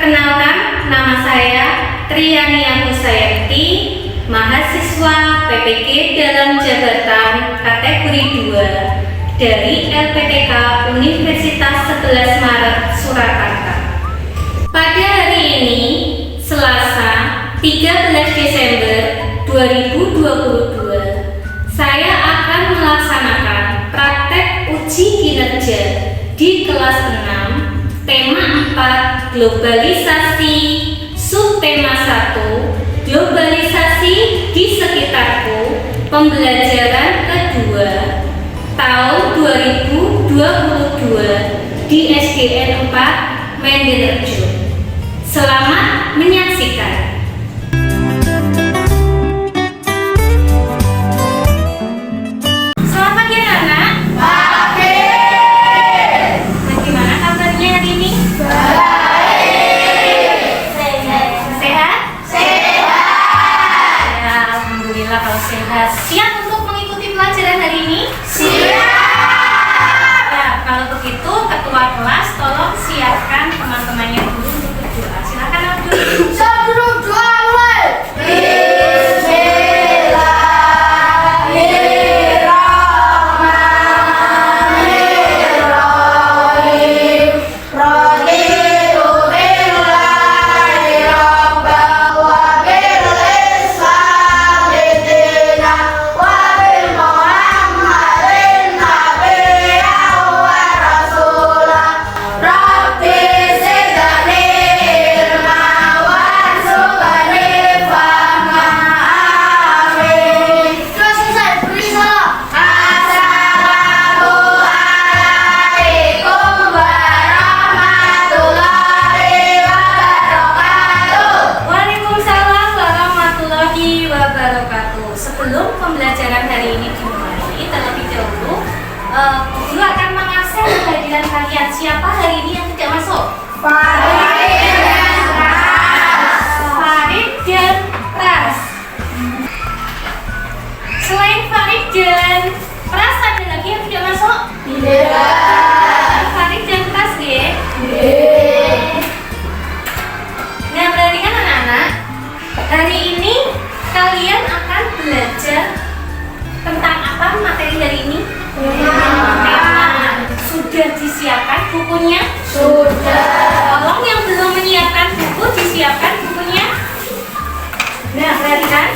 Perkenalkan, nama saya Triani Anusayanti, mahasiswa PPG dalam jabatan kategori 2 dari LPTK Universitas 11 Maret Surakarta. Pada hari ini, Selasa 13 Desember 2022, saya akan melaksanakan praktek uji kinerja di kelas 6, tema 4, globalisasi, subtema 1, globalisasi di sekitarku, pembelajaran kedua, tahun 2022 di SDN 4 Mendirejo. Selamat menyaksikan. Selamat ya anak. Bagaimana kabarnya hari ini? Sehat? Ya, alhamdulillah kalau sehat. Siap untuk mengikuti pelajaran hari ini? Ya, kalau begitu ketua kelas tolong siapkan teman-temannya dulu untuk berdoa. Silakan Abdul. Sebelum doa mulai. Bismillahirrahmanirrahim. Raditu billahi rabban wa bil islami dinan wa bil muhammadin nabiyyan wa rasulan. Rabbi zidni ilman warzuqni fahman. Amin. Sudah selesai, beri salam. Assalamualaikum warahmatullahi wabarakatuh. Waalaikumsalam warahmatullahi wabarakatuh. Sebelum pembelajaran hari ini dimulai, terlebih dahulu guru akan mengabsen kehadiran kalian. Siapa hari ini yang tidak masuk? Farid dan Pras. Selain Farid dan Pras, ada lagi yang tidak masuk? Farid dan Pras ya. Nah, perhatikan anak-anak, hari ini kalian akan belajar tentang apa materi hari ini? Tema. Sudah disiapkan bukunya? Tolong yang belum menyiapkan buku, disiapkan bukunya. Nah, perhatikan,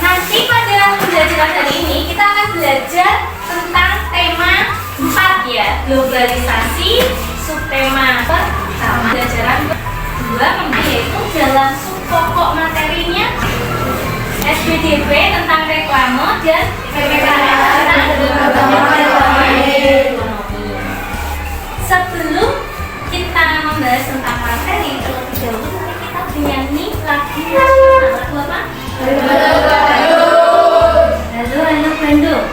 nanti pada pembelajaran hari ini kita akan belajar tentang tema 4 ya, globalisasi, subtema pertama. Pembelajaran kedua yaitu dalam subpokok materinya SBDP tentang reklame dan PPKM tentang ekonomi. Sebelum kita membahas tentang materi, terlebih dahulu mari kita bernyanyi lagu nasional. Lagu apa? Halo Halo Bandung.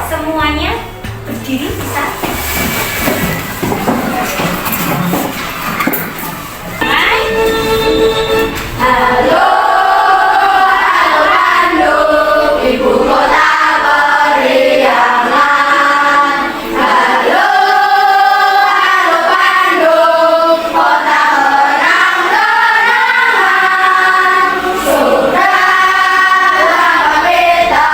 Semuanya berdiri bisa. Hai. Halo, halo Bandung, ibu kota periangan. Halo, halo Bandung, kota kenang-kenangan. Sudah lama kita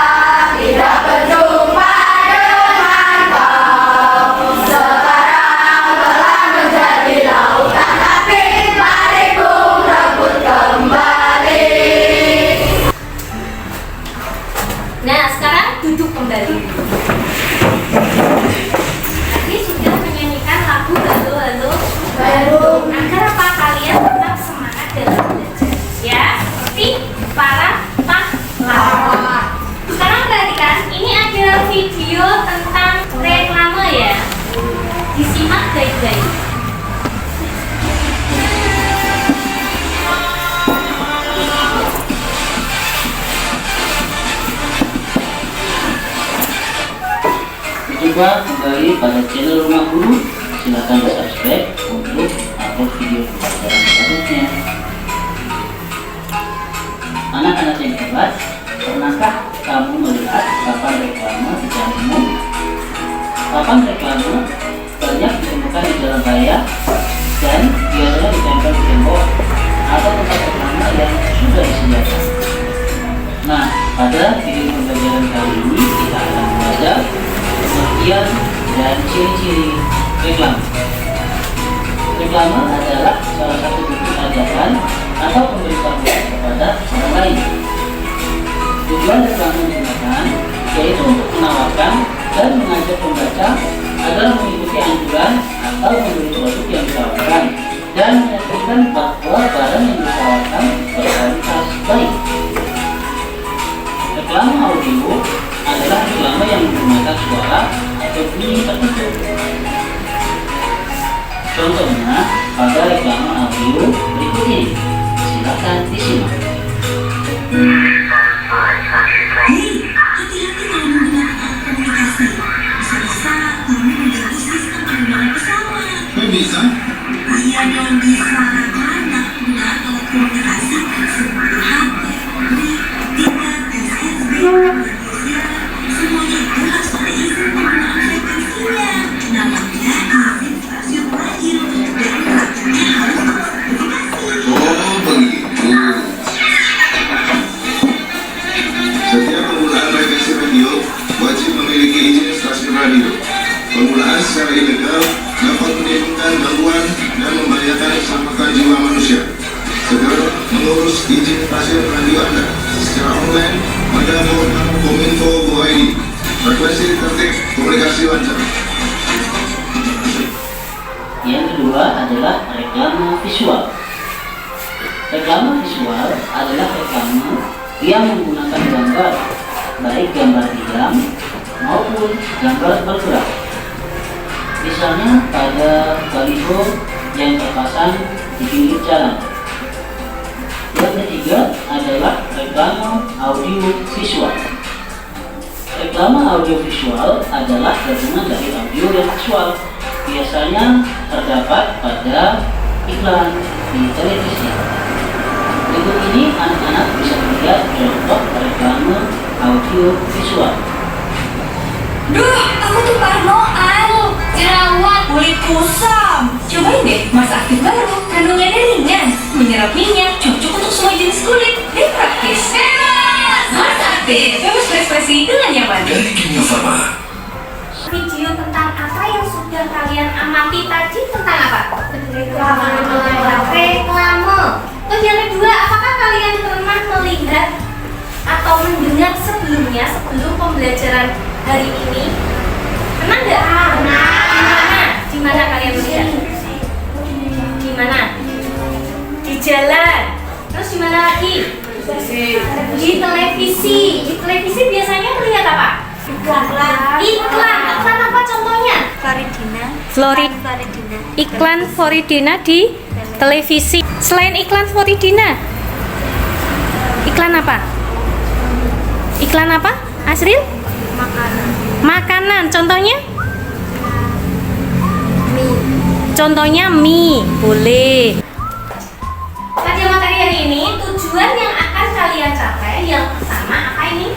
tidak berjumpa dengan kau. Sekarang telah menjadi lautan, tapi mari ku rebut kembali. Nah, sekarang duduk kembali. Tadi sudah menyanyikan lagu Halo Halo Bandung. Agar apa kalian tetap semangat dalam belajar, ya, seperti para pahlawan. Sekarang perhatikan, ini ada video tentang reklame ya. Disimak baik-baik. Berjumpa kembali pada channel Rumah Guru. Silahkan subscribe untuk upload video pelajaran selanjutnya. Anak-anak yang hebat, pernahkah kamu melihat papan reklame secara umum? Papan reklame banyak ditemukan di jalan raya dan biasanya dari senjata. Nah, pada video pembelajaran kali ini kita akan belajar pengertian dan ciri-ciri reklame. Reklame adalah salah satu bentuk ajakan atau pemberitahuan kepada orang lain. Tujuan reklame digunakan yaitu untuk menawarkan dan mengajak pembaca agar mengikuti anjuran atau membeli produk yang ditawarkan dan meyakinkan bahwa barang yang ditawarkan berkualitas baik. Reklame audio adalah reklame yang menggunakan suara atau bunyi tertentu. Contohnya pada reklame audio berikut ini. Silakan disimak. Hei, hati-hati kalau menggunakan alat komunikasi. Bisa-bisa kamu mengganggu sistem penerbangan pesawat. Kok bisa? Iya dong bisa, karena penggunaan alat komunikasi seperti HP, mic, tiket, SSB, manusia, semuanya itu harus ada izin penggunaan frekuensinya. Namanya izin stasiun radio dan penggunaannya harus tersertifikasi. Oh, begitu. Setiap penggunaan frekuensi radio wajib memiliki izin stasiun radio. Penggunaan secara ilegal dapat menimbulkan gangguan dan membahayakan keselamatan jiwa manusia. Segera mengurus izin stasiun radio Anda secara online pada kominfo.id. Frekuensi tertib, komunikasi lancar. Yang kedua adalah reklame visual. Reklame visual adalah reklame yang menggunakan gambar, baik gambar diam maupun gambar bergerak. Misalnya pada baliho yang terpasang di pinggir jalan. Yang ketiga adalah reklame audio visual. Reklame audio visual adalah gabungan dari audio dan visual. Biasanya terdapat pada iklan di televisi. Berikut ini anak-anak bisa melihat contoh reklame audio visual. Duh, aku tuh parnoan, jerawat, kulit kusam. Cobain deh masa aktif baru, kandungannya ringan, menyerap minyak, cocok untuk semua jenis kulit, dan praktis. Bebas! Masa aktif, bebas berekspresi dengan nyaman. Dari Kimia Farma. Video tentang apa yang sudah kalian amati tadi tentang apa? Reklame. Terus yang kedua, apakah kalian pernah melihat atau mendengar sebelumnya sebelum pembelajaran hari ini? Pernah nggak? Pernah. Di mana kalian melihat? Di mana? Di jalan. Terus di mana lagi? Di televisi. Di televisi biasanya melihat apa? Iklan apa contohnya? Floridina. Iklan Floridina di televisi. Selain iklan Floridina, iklan apa? Iklan apa? Asril? Makanan. Contohnya? Contohnya mie. Boleh. Pada materi hari ini, tujuan yang akan kalian capai yang pertama apa ini?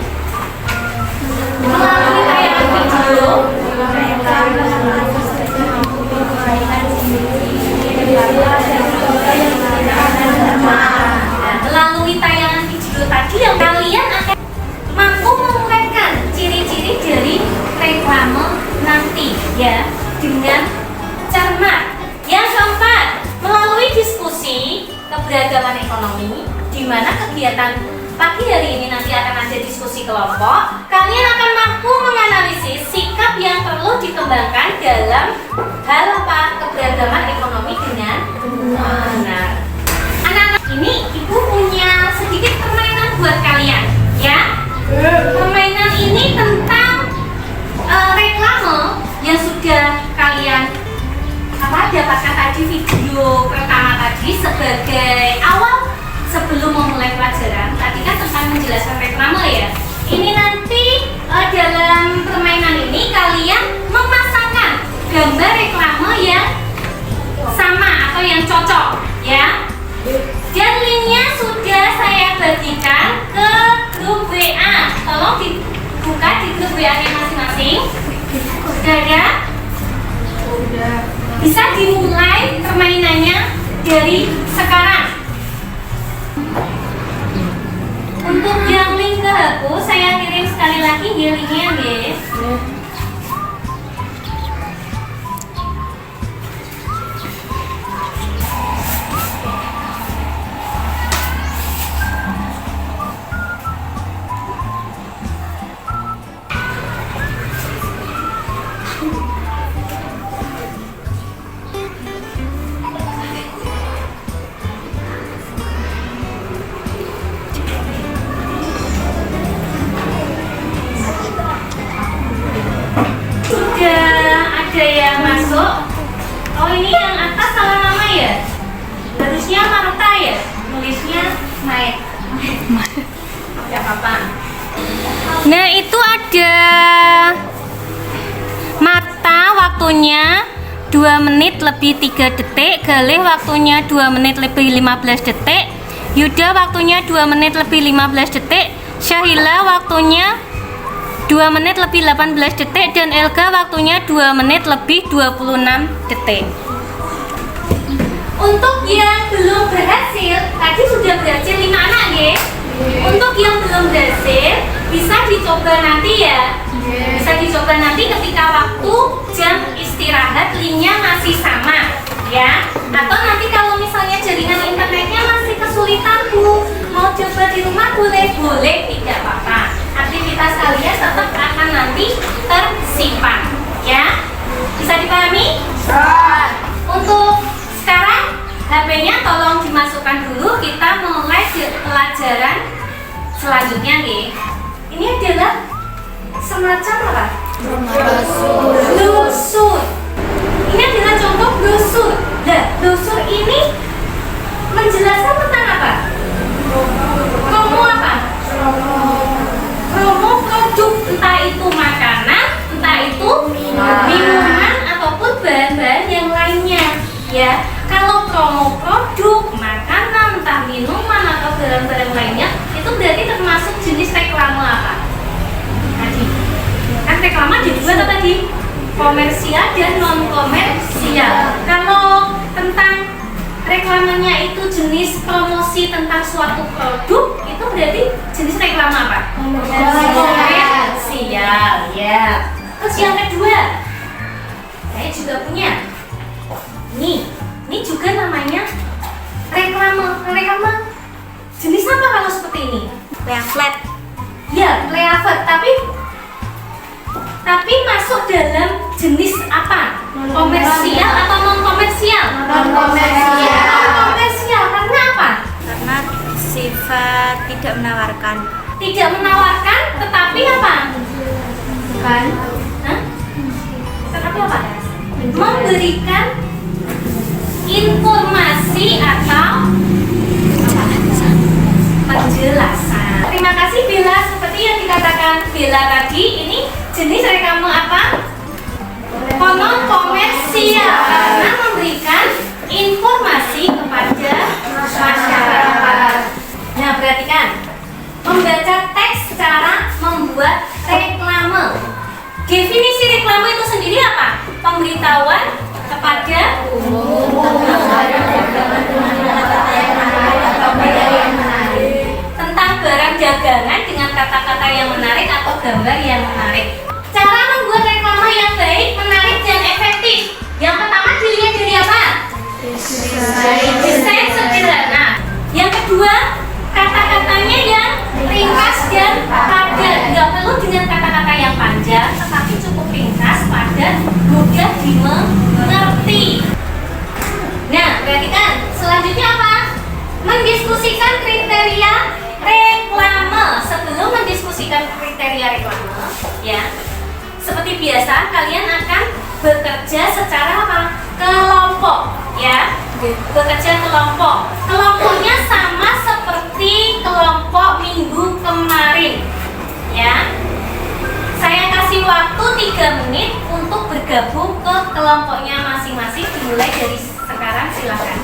Melalui tayangan video. Melalui tayangan video tadi yang kalian akan mampu menguraikan ciri-ciri dari reklame nanti ya dengan cermat. Yang keempat, melalui diskusi keberagaman ekonomi di mana kegiatan pagi hari ini nanti akan ada diskusi kelompok, kalian akan mampu menganalisis sikap yang perlu dikembangkan dalam hal apa? Keberagaman ekonomi dengan benar. Anak-anak ini ibu punya sedikit permainan buat kalian ya. Permainan ini tentang reklame yang sudah kalian dapatkan tadi video pertama tadi sebagai awal sebelum memulai pelajaran. Tadi kan tentang menjelaskan reklame ya. Ini nanti dalam permainan ini kalian memasangkan gambar reklame yang sama atau yang cocok ya. Dan linknya sudah saya bagikan ke grup WA. Tolong dibuka di grup WA-nya masing-masing. Sudah ada? Sudah. Bisa dimulai permainannya dari sekarang. sekali lagi healingnya guys. Sudah ada yang masuk. Oh ini yang atas salah nama ya? Harusnya Marta ya? Nulisnya Maek. Gak apa-apa. Nah itu ada Marta waktunya 2 menit lebih 3 detik, Galih waktunya 2 menit lebih 15 detik, Yuda waktunya 2 menit lebih 15 detik, Syahila waktunya 2 menit lebih 18 detik, dan Elga waktunya 2 menit lebih 26 detik. Untuk yang belum berhasil, tadi sudah berhasil 5 anak ya. Untuk yang belum berhasil, bisa dicoba nanti ya. Bisa dicoba nanti ketika waktu jam istirahat, linknya masih sama ya. Atau nanti kalau misalnya jaringan internetnya masih kesulitan Bu, mau coba di rumah boleh, tidak apa-apa. Aktivitas kalian tetap akan nanti tersimpan ya. Bisa dipahami? Untuk sekarang HP-nya tolong dimasukkan dulu, kita mulai pelajaran selanjutnya nih. Ini adalah semacam apa? Brosur. Ini adalah contoh brosur. Nah, brosur ini menjelaskan tentang apa? Promo apa? Promo produk, entah itu makanan, entah itu minuman ataupun bahan-bahan yang lainnya ya. Kalau promo produk, makanan, entah minuman atau barang-barang lainnya, itu berarti termasuk jenis reklame apa? Tadi kan reklame ada dua atau tadi? Komersial dan non komersial. Kalau tentang reklamenya itu jenis promosi tentang suatu produk, itu berarti jenis reklame apa? Komersial ya. Terus yang kedua, saya juga punya ini juga namanya reklame jenis apa kalau seperti ini? Leaflet ya, leaflet, tapi masuk dalam jenis apa? Komersial atau non komersial? Non komersial karena apa? Karena sifat tidak menawarkan. Tidak menawarkan tetapi apa? Bukan. Hah? Tetapi apa? Memberikan informasi atau penjelasan. Terima kasih Bella, seperti yang dikatakan Bella tadi, ini jenis reklame apa? Non komersial karena memberikan informasi kepada masyarakat. Nah, perhatikan. Membaca teks cara membuat reklame. Definisi reklame itu sendiri apa? Pemberitahuan kepada umum tentang barang dagangan dengan kata-kata yang menarik atau gambar yang menarik. Cara membuat reklame yang baik, menarik, dan efektif. Yang pertama dilihat dari apa? Desain sederhana. Yang kedua, kata-katanya yang ringkas dan padat. Nggak perlu dengan kata-kata yang panjang, tetapi cukup ringkas, padat, mudah dimengerti. Nah, perhatikan. Selanjutnya apa? Mendiskusikan kriteria reklame. Sebelum mendiskusikan kriteria reklame, ya, seperti biasa kalian akan bekerja secara apa? Kelompok, ya. Bekerja kelompok. Kelompoknya sama seperti kelompok minggu kemarin, ya. Saya kasih waktu 3 menit untuk bergabung ke kelompoknya masing-masing. Dimulai dari sekarang, silakan.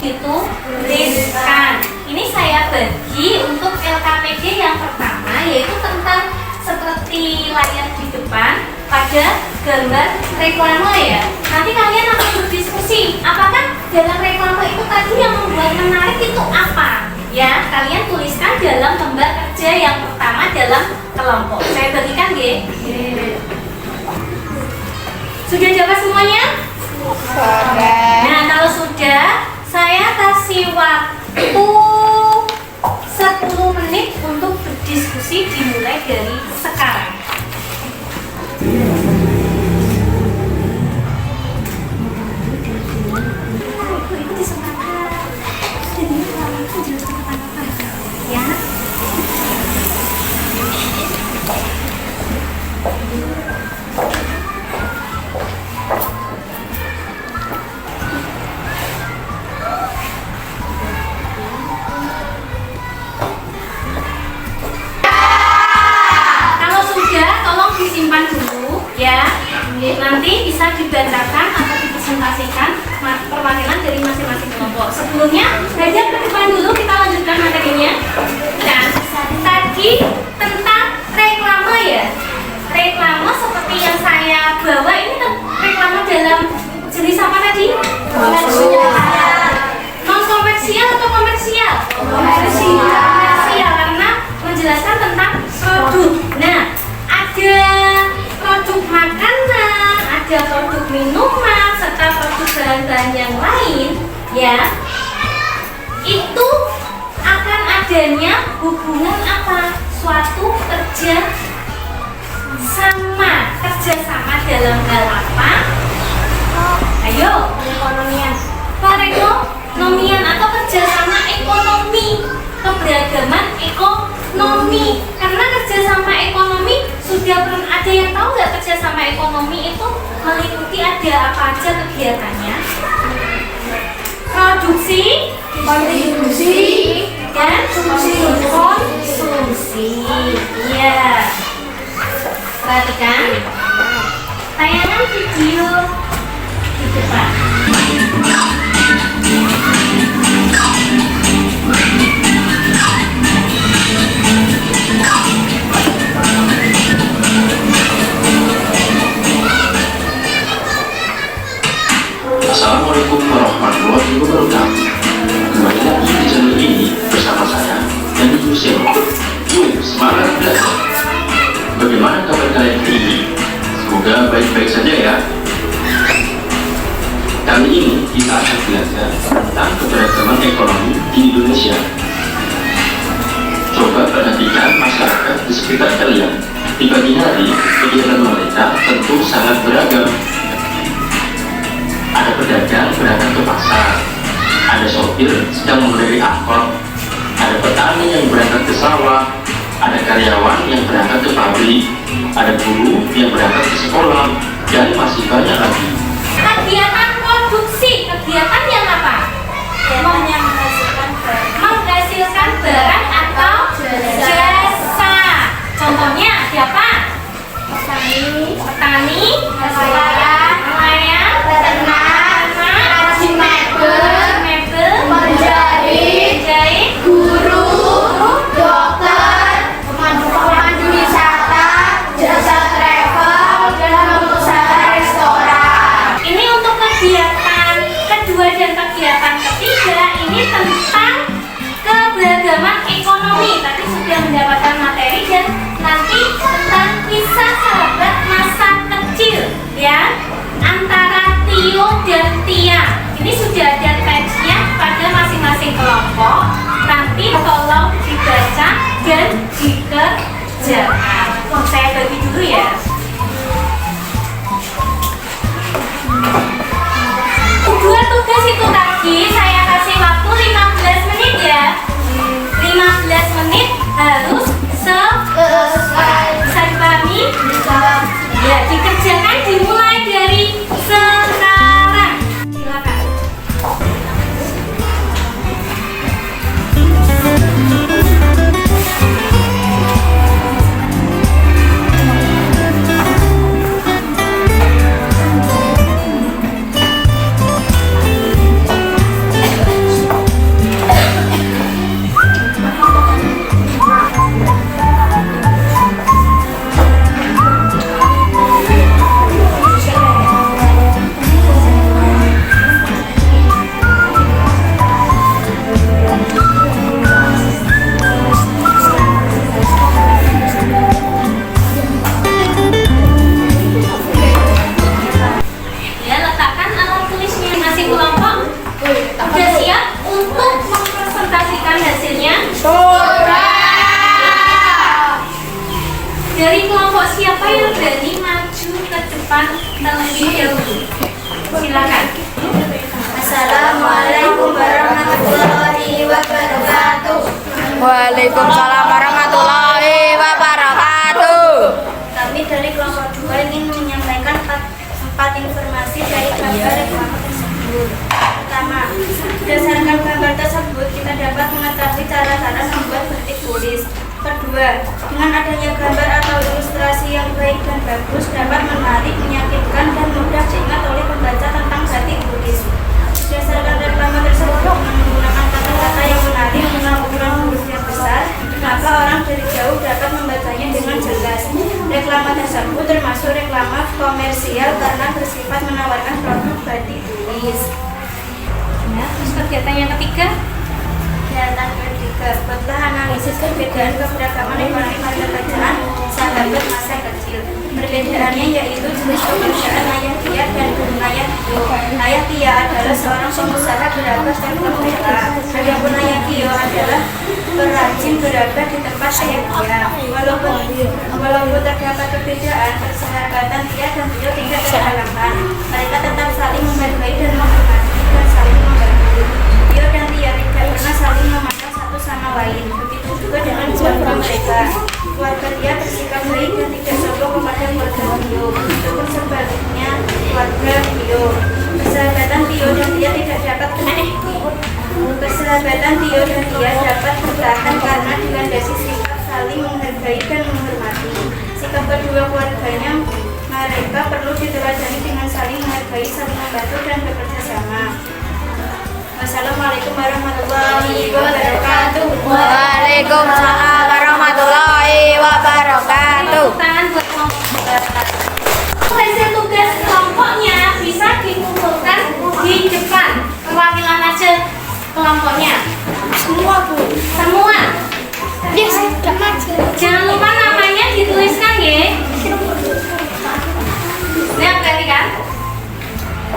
Itu tuliskan. Ini saya bagi untuk LKPD yang pertama, yaitu tentang seperti layar di depan pada gambar reklame ya. Nanti kalian akan berdiskusi, apakah dalam reklame itu tadi yang membuat menarik itu apa? Ya, kalian tuliskan dalam lembar kerja yang pertama dalam kelompok. Saya Saya bagikan nggih. Sudah jawab semuanya? Nah, kalau sudah, saya kasih waktu 10 menit untuk berdiskusi dimulai dari sekarang. Ya. Kalau sudah, tolong disimpan dulu ya. Nanti bisa dibacakan atau dipresentasikan perwakilan dari masing-masing kelompok. Sebelumnya, belajar ke depan dulu, kita lanjutkan materinya. Nah, tadi tentang reklame ya. Reklame seperti yang saya bawa ini reklame dalam jenis apa tadi? Komersial. Non komersial atau komersial? Komersial karena menjelaskan tentang produk. Nah, ada produk makanan, ada produk minuman, serta produk bahan-bahan yang lain ya. Itu akan adanya hubungan apa? Suatu kerjasama dalam hal apa? Ayo, perekonomian atau kerjasama ekonomi, keberagaman ekonomi. Karena kerjasama ekonomi sudah pernah ada yang tahu nggak kerjasama ekonomi itu meliputi ada apa aja kegiatannya? Produksi, kontribusi, dan konsumsi. Iya. Perhatikan tayangan video di depan. Assalamualaikum warahmatullahi wabarakatuh. Kembali lagi di channel ini bersama saya dan Ibu Selo. Yuk, semangat belajar. Bagaimana kabar kalian hari ini? Semoga baik-baik saja ya. Kali ini kita akan belajar tentang keberagaman ekonomi di Indonesia. Coba perhatikan masyarakat di sekitar kalian. Di pagi hari, kegiatan mereka tentu sangat beragam. Ada pedagang berangkat ke pasar, ada sopir sedang mengendarai angkot, ada petani yang berangkat ke sawah, ada karyawan yang berangkat ke pabrik, ada guru yang berangkat ke sekolah, dan masih banyak lagi. Kegiatan produksi, kegiatan yang apa? Kegiatan yang menghasilkan barang atau jasa. Contohnya siapa? Petani, nelayan, peternak, mebel, penjahit, guru, dokter, pemandu wisata, jasa travel, dan pengusaha restoran. Ini untuk kegiatan kedua dan kegiatan ketiga ini tentang keberagaman ekonomi. Tadi sudah mendapatkan materi dan nanti tentang kisah sahabat masa kecil ya antara Tio dan Tia. Ini sudah ada teksnya pada masing-masing kelompok. Nanti tolong dibaca dan dikerjakan. Saya bagi dulu ya. Dua tugas itu tadi saya kasih waktu 15 menit ya. 15 menit harus selesai. Bisa dipahami? Ya, dikerjakan dimulai dari sekarang. Silakan. Waalaikumsalam warahmatullahi wabarakatuh. Kami dari kelompok 2 ingin menyampaikan empat informasi dari gambar reklame tersebut. Pertama, berdasarkan gambar tersebut kita dapat mengetahui cara-cara membuat batik tulis. Kedua, dengan adanya gambar atau ilustrasi yang baik dan bagus dapat menarik, meyakinkan, dan mudah diingat oleh pembaca tentang batik tulis. Berdasarkan reklame tersebut menggunakan kata-kata yang menarik dengan ukuran huruf yang besar, maka orang dari jauh dapat membacanya dengan jelas. Reklame tersebut termasuk reklame komersial karena bersifat menawarkan produk batik tulis. Nah, terus kegiatan yang ketiga, buatlah analisis perbedaan keberagaman ekonomi pada kerajaan sahabat masa kecil. Perbedaannya yaitu jenis pekerjaan ayah Tia dan ayah Tio. Ayah Tia adalah seorang pengusaha gerabah dan pembela. Adapun ayah Tio adalah perajin gerabah di tempat ayah Tia. Walaupun terdapat perbedaan, persahabatan Tia dan Tio tidak terhalalkan. Mereka tetap saling menghargai dan menghormati dan saling membantu. Tio dan Tia tidak pernah saling memandang satu sama lain. Begitu juga dengan keluarga mereka. Keluarga Tia bersikap baik dan tidak sombong kepada keluarga Tio. Begitupun sebaliknya keluarga Tio. Persahabatan Tio dan Tia dapat bertahan karena dilandasi sifat saling menghargai dan menghormati. Sikap kedua keluarganya mereka perlu diteladani dengan saling menghargai, saling membantu dan bekerja sama. Wassalamualaikum warahmatullahi wabarakatuh. Waalaikumsalam warahmatullahi wabarakatuh. Tangan buat kelompok. Hasil tugas kelompoknya bisa dikumpulkan di depan. Perwakilan aja kelompoknya. Semua Bu. Semua. Yes, Jangan lupa namanya dituliskan ya. Nah, perhatikan.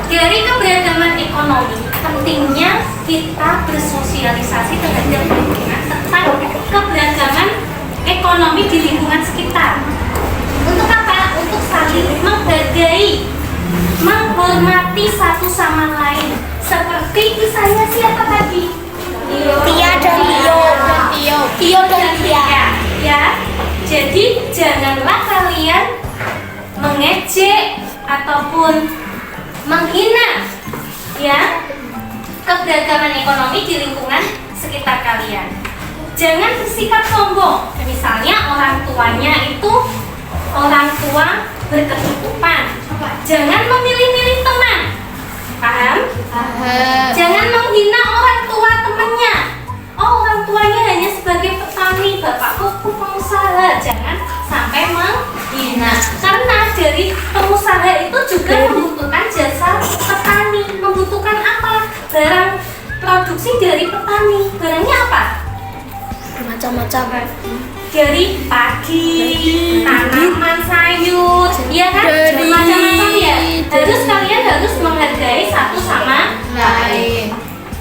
Dari keberagaman ekonomi, pentingnya kita bersosialisasi terhadap lingkungan tentang keberagaman ekonomi di lingkungan sekitar. Untuk apa? Untuk saling menghargai, menghormati satu sama lain. Seperti kisahnya siapa tadi? Tia dan Tio. Tio dan Tia. Ya. Jadi janganlah kalian mengejek ataupun menghina ya keberagaman ekonomi di lingkungan sekitar kalian. Jangan bersikap sombong. Misalnya orang tuanya itu orang tua berkecukupan. Jangan memilih-milih teman. Paham? Jangan menghina orang tua temannya. Oh, orang tuanya hanya sebagai petani, bapakku pengusaha. Jangan sampai menghina. Karena dari pengusaha itu juga membutuhkan jasa petani. Membutuhkan apa? Barang produksi dari petani. Barangnya apa? Macam-macam. Dari padi, tanaman sayur, ya kan? Dari- Macam-macam ya. Terus kalian harus menghargai satu sama lain.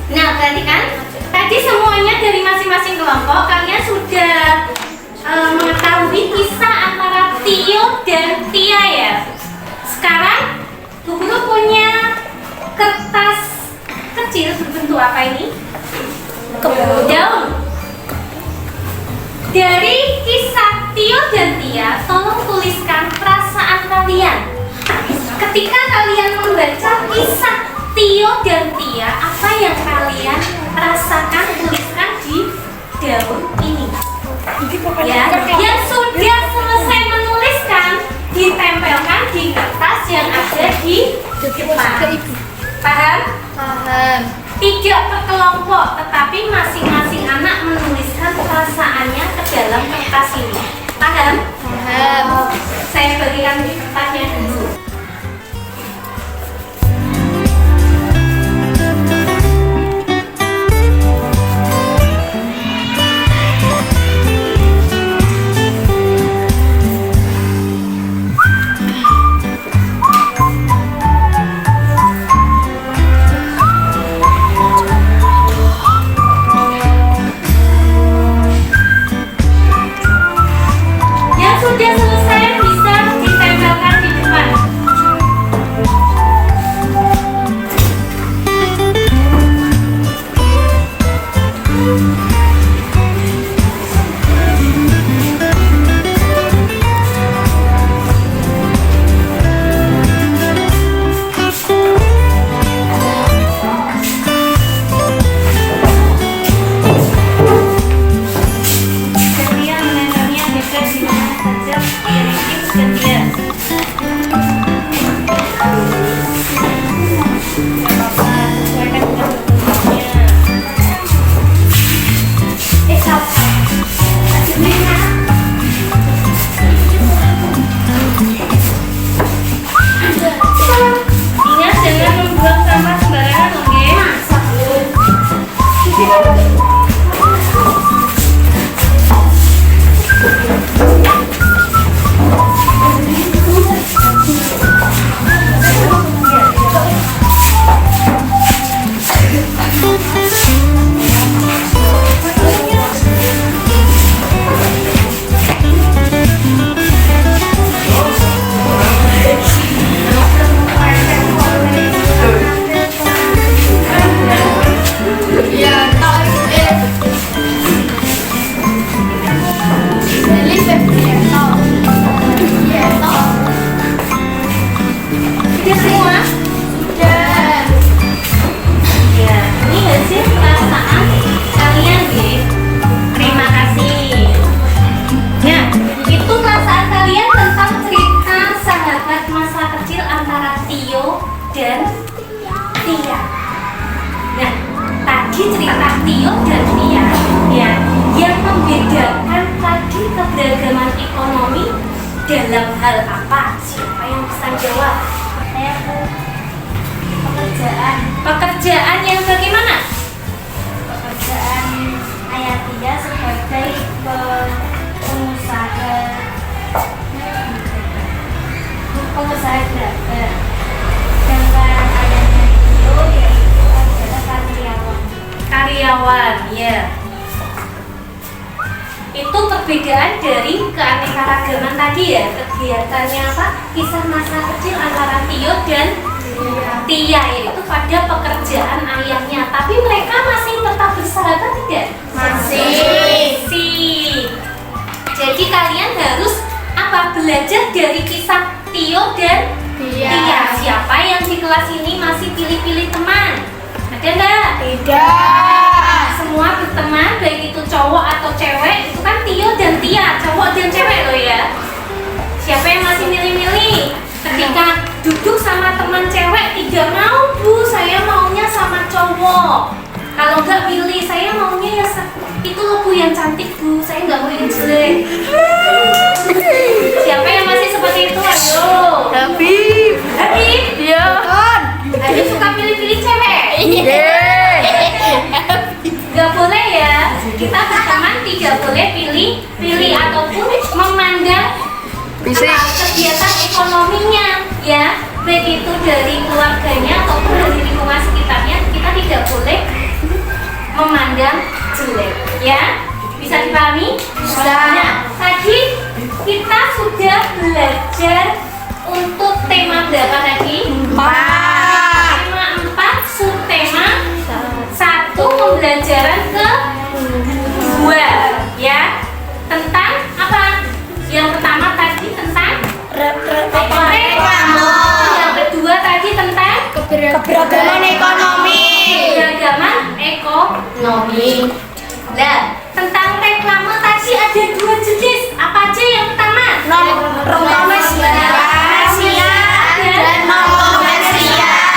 Nah, perhatikan. Tadi semuanya dari masing-masing kelompok kalian sudah mengetahui kisah antara Tio dan Tia ya. Sekarang Bu Guru punya kertas kecil berbentuk apa ini? Daun. Dari kisah Tio dan Tia, tolong tuliskan perasaan kalian. Ketika kalian membaca kisah Tio dan Tia, apa yang kalian rasakan? Tuliskan di daun ini. Ya, yang sudah selesai menuliskan ditempelkan di kertas yang ada di depan. Paham? Paham. Tidak per kelompok, tetapi masing-masing anak menuliskan perasaannya ke dalam kertas ini. Paham? Paham. Saya bagikan kertasnya dulu. Yang sudah selesai bisa ditempelkan di depan. Tio dan Tia, ya, yang membedakan tadi keberagaman ekonomi dalam hal apa? Siapa yang bisa jawab? Pekerjaan yang bagaimana? Pekerjaan ayah Tia sebagai pengusaha grafer. Sedangkan ayahnya Tio yaitu adalah Karyawan, ya. Itu perbedaan dari keanekaragaman tadi ya. Kegiatannya apa? Kisah masa kecil antara Tio dan Tia, yaitu pada pekerjaan ayahnya. Tapi mereka masih tetap bersahabat tidak? Masih. Jadi kalian harus apa? Belajar dari kisah Tio dan Tia. Siapa yang di kelas ini masih pilih-pilih teman? Ada nggak? Tidak. Semua berteman, baik itu cowok atau cewek. Itu kan Tio dan Tia, cowok dan cewek loh ya. Siapa yang masih milih-milih? Ketika duduk sama teman cewek, tidak mau bu, saya maunya sama cowok. Kalau nggak pilih, saya maunya ya itu loh bu yang cantik bu, saya nggak mau yang jelek. Siapa yang masih seperti itu? Ayo. Habib. Iya. Habib suka pilih-pilih cewek. Gak boleh ya, kita berteman tidak boleh pilih ataupun memandang kegiatan ekonominya ya, baik itu dari keluarganya ataupun dari lingkungan sekitarnya. Kita tidak boleh memandang jelek ya. Bisa dipahami? Bisa. Nah, tadi kita sudah belajar untuk tema berapa tadi? 4. Tema 4, subtema 1, pembelajaran ke-2 ya, tentang apa? Yang pertama tadi tentang reklame. Yang kedua tadi tentang Keberagaman ekonomi. Nah, tentang reklame tadi ada 2 jenis. Apa aja yang pertama? Komersial dan non komersial.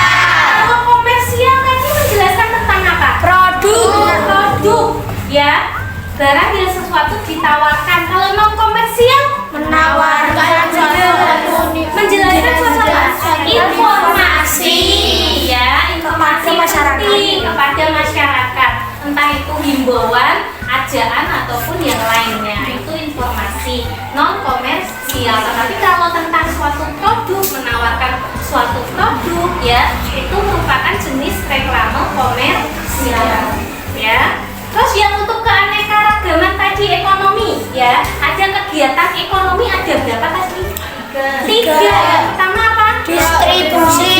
Kalau komersial tadi menjelaskan tentang apa? Produk ya, barang yang sesuatu ditawarkan. Kalau non komersial Menawarkan menjelaskan sesuatu informasi ya, informasi Kepada masyarakat. penting kepada masyarakat, entah itu himbauan, ajaan ataupun yang lainnya, itu informasi non komersial. Tapi kalau tentang suatu produk, menawarkan suatu produk ya, itu merupakan jenis reklame komersial ya. Terus yang untuk keanekaragaman tadi ekonomi ya, ada kegiatan ekonomi ada berapa tadi? 3. Yang pertama apa? Distribusi.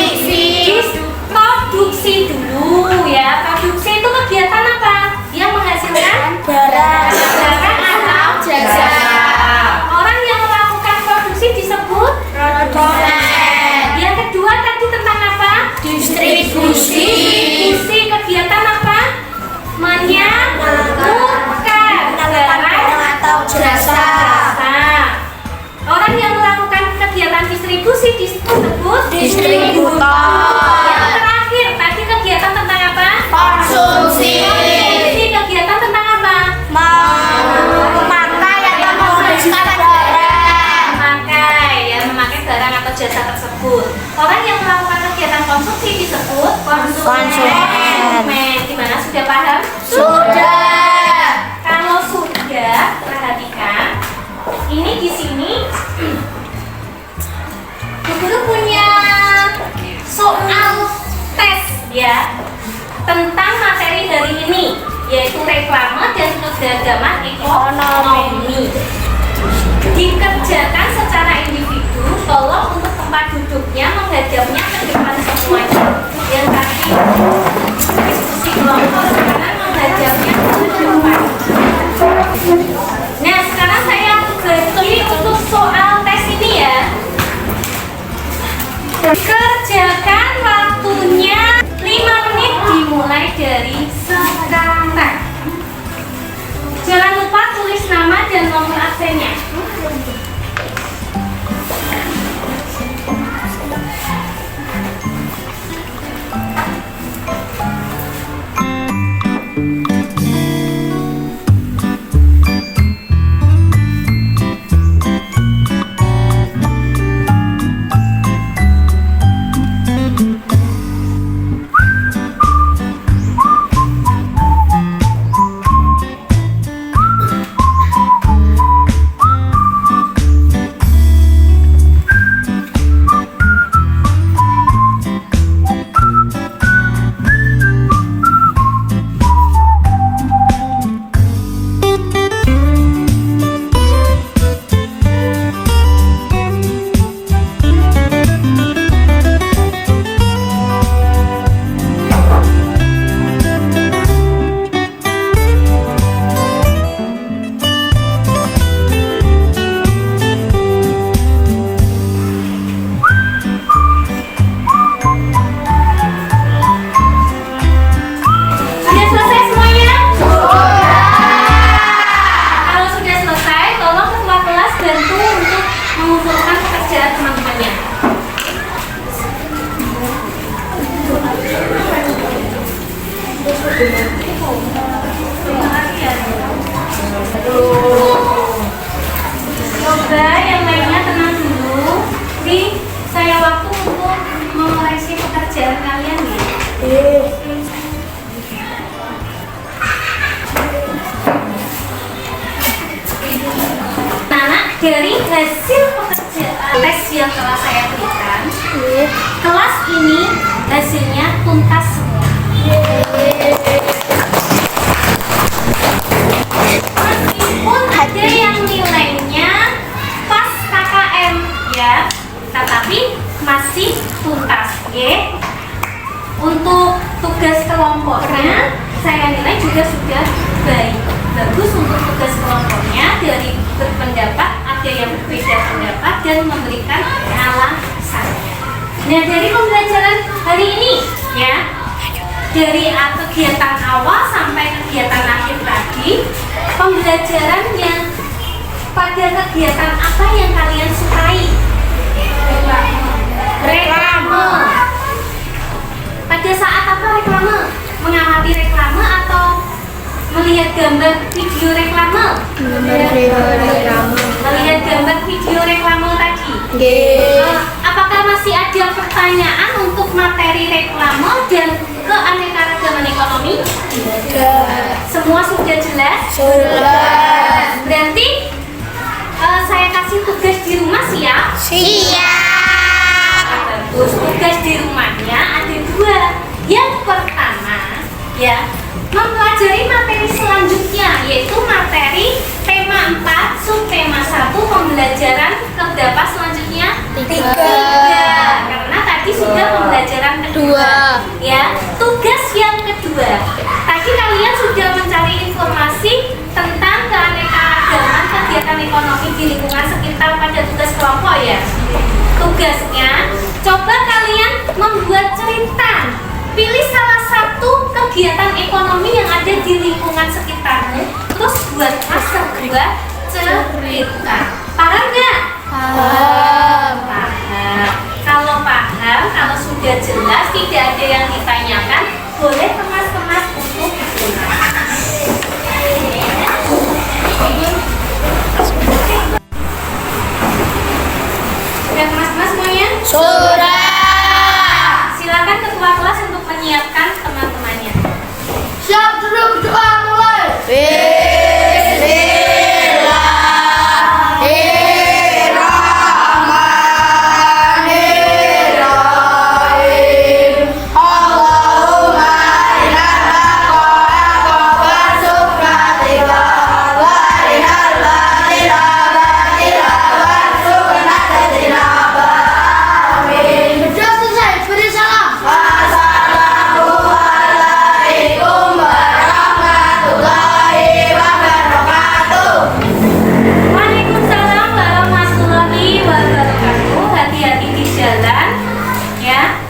Produksi dulu ya. Produksi itu kegiatan apa? Yang menghasilkan Barang atau jasa. Orang yang melakukan produksi disebut Produsen. Yang kedua tadi tentang apa? Distribusi. Distribusi kegiatan apa? Menyalurkan barang atau jasa. Orang yang melakukan kegiatan distribusi disebut Distributor. Yang terakhir tadi kegiatan tentang apa? Konsumsi. Ini kegiatan tentang apa? Memakai atau menghabiskan barang. Memakai barang atau jasa tersebut. Orang yang melakukan kegiatan konsumsi disebut konsumen. Gimana, sudah paham? Sudah. Kalau sudah, perhatikan. Ini di sini guru punya soal tes ya tentang materi hari ini, yaitu reklame dan keberagaman ekonomi. Dikerjakan secara individu, tolong untuk tempat duduknya menghadapnya ke depan semuanya. Yang tadi diskusi kelompok, sekarang menghadapnya ke depan. Nah, sekarang saya bagi untuk soal tes ini ya. Kerjakan waktunya 5 menit dimulai dari sekarang. Jangan lupa tulis nama dan nomor absennya. dari hasil pekerjaan tes yang telah saya berikan, kelas ini hasilnya tuntas semua. Meskipun ada yang nilainya pas KKM ya, tetapi masih tuntas ya. Untuk tugas kelompoknya saya nilai juga sudah bagus untuk tugas kelompoknya. Dari berpendapat ada yang berbeda pendapat dan memberikan alasannya. Nah, dari pembelajaran hari ini ya, dari kegiatan awal sampai kegiatan akhir tadi, pembelajarannya pada kegiatan apa yang kalian sukai? Reklame. Pada saat apa reklame? Mengamati reklame atau melihat gambar video reklame? Melihat gambar video reklame tadi. Apakah masih ada pertanyaan untuk materi reklame dan keanekaragaman ekonomi? Semua sudah jelas? Sudah. Berarti saya kasih tugas di rumah siap? Siap. Bagus. Tugas di rumahnya ada 2. Yang pertama ya, mempelajari materi selanjutnya, yaitu materi tema 4 subtema 1 pembelajaran keberapa selanjutnya? 3. Karena tadi sudah pembelajaran kedua ya. Tugas yang kedua, tadi kalian sudah mencari informasi tentang keanekaragaman kegiatan ekonomi di lingkungan sekitar pada tugas kelompok ya. Tugasnya, coba kalian membuat cerita. Pilih salah satu kegiatan ekonomi yang ada di lingkungan sekitarmu, terus buatlah sebuah cerita. Paham nggak? Paham. Kalau paham, kalau sudah jelas, tidak ada yang ditanyakan, boleh kemas-kemas untuk digunakan. Sudah kemas-kemas semuanya? Sudah. Silakan ketua kelas untuk menyiapkan teman-temannya. Siap, duduk, berdoa mulai.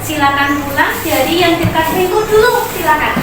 Silakan pulang. Dari yang dekat pintu dulu, silakan.